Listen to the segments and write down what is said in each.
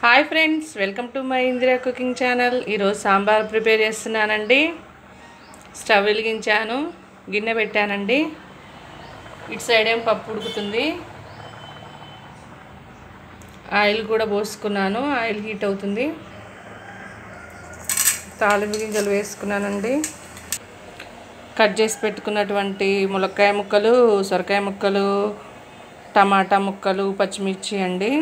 Hi friends, welcome to my Indira cooking channel. ఈరోజు sambar prepare చేస్తున్నానండి. Stove వెలిగించాను, గిన్నె పెట్టానండి. ఇటు సైడ్ ఏం పప్పు ఉడుకుతుంది. ఆయిల్ కూడా పోసుకున్నాను, ఆయిల్ హీట్ అవుతుంది. తాలింపు గింజలు వేసుకున్నానండి. కట్ చేసి పెట్టుకున్నటువంటి ములక్కాయ ముక్కలు, సొరకాయ ముక్కలు, టమాటా ముక్కలు, పచ్చిమిర్చి అండి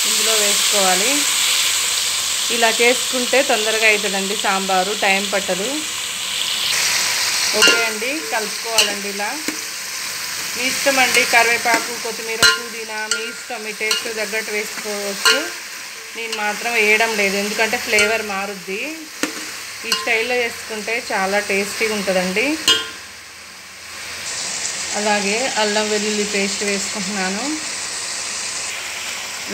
ఇందులో వేసుకోవాలి. ఇలా చేసుకుంటే తొందరగా అవుతుందండి సాంబారు, టైం పట్టదు. ఓకే అండి, కలుపుకోవాలండి. ఇలా మీ ఇష్టం అండి, కరివేపాకు, కొత్తిమీర, పుదీనా మీ ఇష్టం, మీ టేస్ట్ తగ్గట్టు వేసుకోవచ్చు. నేను మాత్రం వేయడం లేదు, ఎందుకంటే ఫ్లేవర్ మారుద్ది. ఈ స్టైల్లో చేసుకుంటే చాలా టేస్టీగా ఉంటుందండి. అలాగే అల్లం వెల్లుల్లి పేస్ట్ వేసుకుంటున్నాను.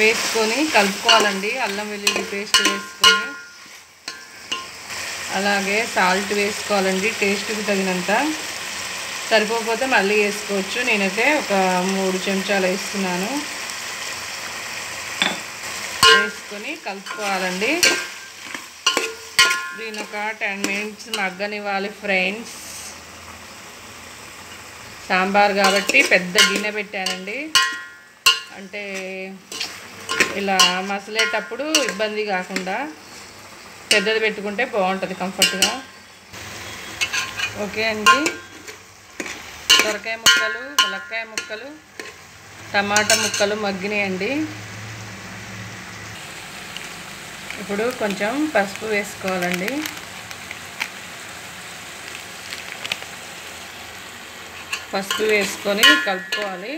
వేసుకొని కలుపుకోవాలండి. అల్లం వెల్లుల్లి పేస్ట్ వేసుకొని అలాగే సాల్ట్ వేసుకోవాలండి, టేస్ట్కి తగినంత. సరిపోకపోతే మళ్ళీ వేసుకోవచ్చు. నేనైతే ఒక 3 చెంచాలు వేస్తున్నాను. వేసుకొని కలుపుకోవాలండి. దీని ఒక 10 మినిట్స్ మగ్గనివ్వాలి ఫ్రెండ్స్. సాంబార్ కాబట్టి పెద్ద గిన్నె పెట్టానండి, అంటే ఇలా మసలేటప్పుడు ఇబ్బంది కాకుండా పెద్దది పెట్టుకుంటే బాగుంటుంది కంఫర్ట్గా. ఓకే అండి, సొరకాయ ముక్కలు, ములక్కాయ ముక్కలు, టమాటా ముక్కలు మగ్గినాయండి. ఇప్పుడు కొంచెం పసుపు వేసుకోవాలండి. పసుపు వేసుకొని కలుపుకోవాలి.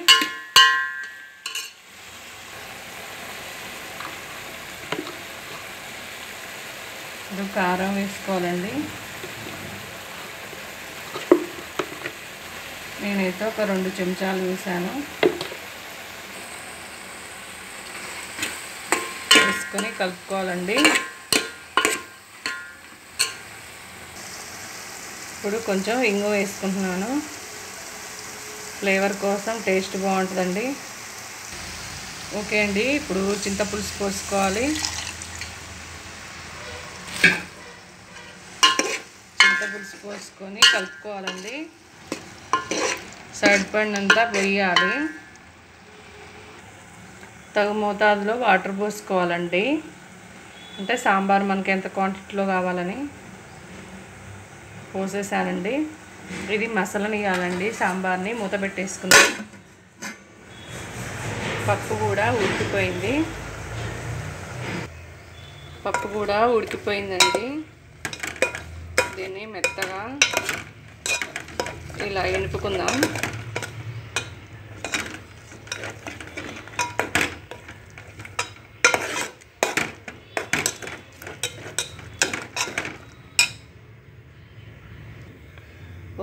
ఇప్పుడు కారం వేసుకోవాలండి. నేనైతే ఒక 2 చెంచాలు వేసాను. వేసుకొని కలుపుకోవాలండి. ఇప్పుడు కొంచెం ఇంగు వేసుకుంటున్నాను, ఫ్లేవర్ కోసం, టేస్ట్ బాగుంటుందండి. ఓకే అండి, ఇప్పుడు చింతపులుసు పోసుకోవాలి. చింతపులుసు పోసుకొని కలుపుకోవాలండి. సైడ్ పడినంతా పొయ్యాలి. తగు మోతాదులో వాటర్ పోసుకోవాలండి, అంటే సాంబార్ మనకి ఎంత క్వాంటిటీలో కావాలని పోసేసానండి. ఇది మసాలానియాలండి. సాంబార్ని మూత పెట్టేసుకున్నాం. పప్పు కూడా ఉడికిపోయిందండి. దీన్ని మెత్తగా ఇలా ఎనుపుకుందాం.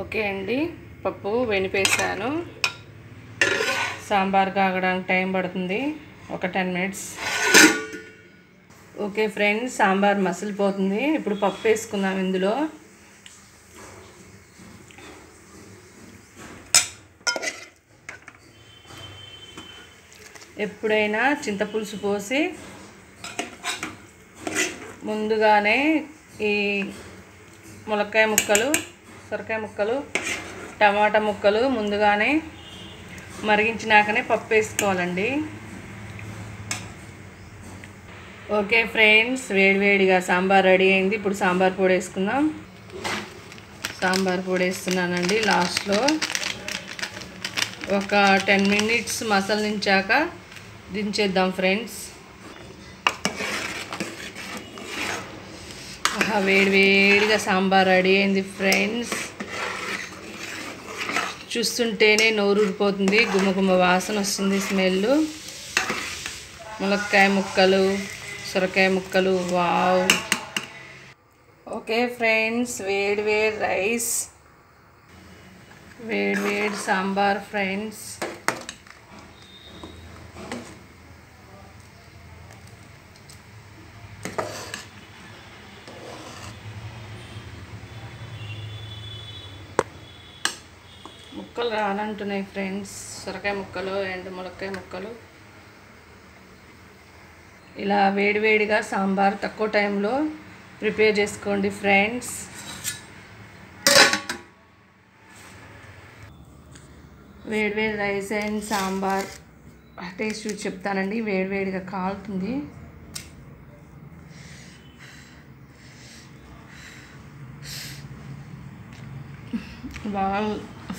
ఓకే అండి, పప్పు వెనిపేసాను. సాంబార్ కాగడానికి టైం పడుతుంది, ఒక 10 మినిట్స్. ఓకే ఫ్రెండ్స్, సాంబార్ మసిలిపోతుంది. ఇప్పుడు పప్పు వేసుకుందాం. ఇందులో ఎప్పుడైనా చింతపులుసు పోసి ముందుగానే ఈ ములక్కాయ ముక్కలు, సొరకాయ ముక్కలు, టమాటా ముక్కలు ముందుగానే మరిగించినాకనే పప్పు వేసుకోవాలండి. ఓకే ఫ్రెండ్స్, వేడివేడిగా సాంబార్ రెడీ అయింది. ఇప్పుడు సాంబార్ పొడి వేసుకుందాం. సాంబార్ పొడి వేస్తున్నానండి లాస్ట్లో. ఒక 10 మినిట్స్ మసలించాక దించేద్దాం ఫ్రెండ్స్. వేడివేడిగా సాంబార్ రెడీ అయింది ఫ్రెండ్స్. చూస్తుంటేనే నోరు ఊరిపోతుంది, గుమ్మగుమ్మ వాసన వస్తుంది, స్మెల్. ములక్కాయ ముక్కలు, సొరకాయ ముక్కలు, వావ్. ఓకే ఫ్రెండ్స్, వేడి రైస్, వేడి సాంబార్ ఫ్రెండ్స్. ముక్కలు రానంటున్నాయి ఫ్రెండ్స్. సొరకాయ ముక్కలు అండ్ ములక్కాయ ముక్కలు. ఇలా వేడివేడిగా సాంబార్ తక్కువ టైంలో ప్రిపేర్ చేసుకోండి ఫ్రెండ్స్. వేడివేడి రైస్ అండ్ సాంబార్ టేస్ట్ చూసి చెప్తానండి. వేడివేడిగా కాలుతుంది. బాగా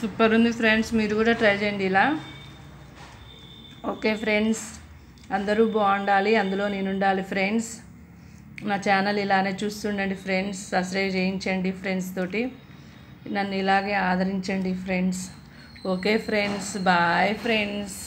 సూపర్ ఉంది ఫ్రెండ్స్. మీరు కూడా ట్రై చేయండి ఇలా. ఓకే ఫ్రెండ్స్, అందరూ బాగుండాలి, అందులో నేను ఉండాలి ఫ్రెండ్స్. నా ఛానల్ ఇలానే చూస్తుండండి ఫ్రెండ్స్. సబ్స్క్రైబ్ చేయించండి ఫ్రెండ్స్ తోటి. నన్ను ఇలాగే ఆదరించండి friends. Okay friends, bye friends.